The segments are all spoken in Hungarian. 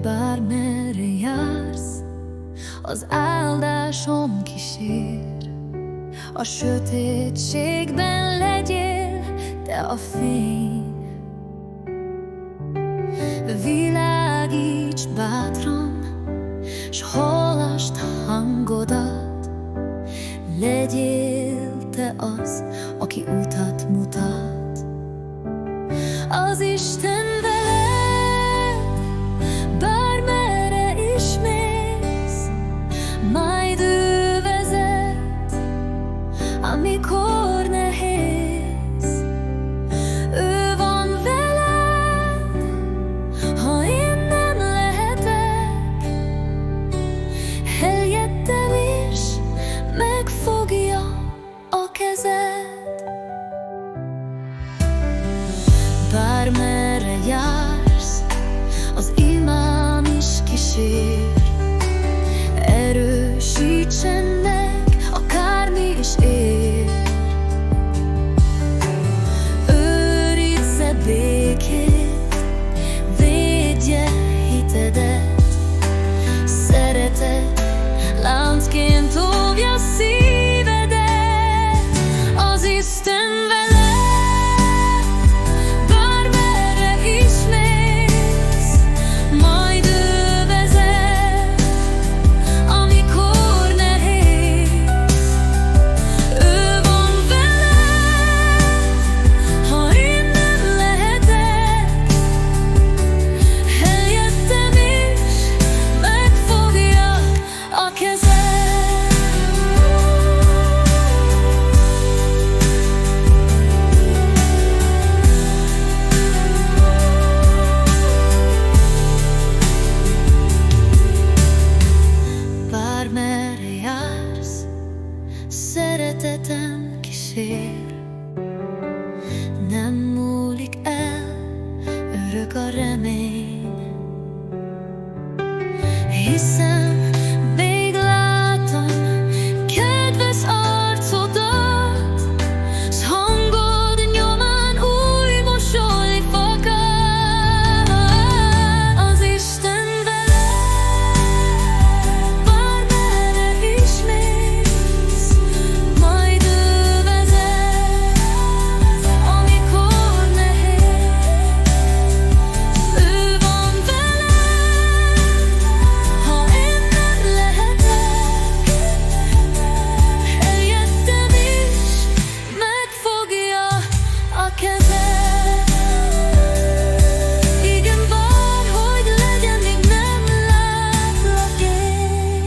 Bármerre jársz, az áldásom kísér. A sötétségben legyél te a fény. Világíts bátran, s hallasd hangodat. Legyél te az, aki utat mutat. Az Isten veled, bármerre is mész, majd ő vezet, amikor nehéz. Ő van veled, ha én nem lehetek, helyettem is megfogja a kezed. Bármerre jársz, az imám is kísér. Erősítsen meg, akármi is ér. Őrizze békét, védje hitedet. Szeretet láncként óvja szívedet. Az Isten veled, szeretetem kísér. Nem múlik el, örök a remény. Hiszen még látom kedves arcodat, s hangod nyomán új mosoly fakad. Az Isten veled, bármerre is mész, majd ő vezet, amikor nehéz. Ő van veled, ha én nem lehetek, helyettem is megfogja a kezed. Igen, bárhogy legyen, még nem látlak én.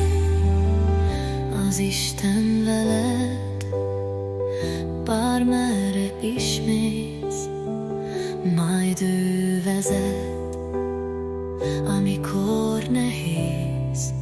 Az Isten veled, bármerre is mész, majd ő vezet, amikor nehéz.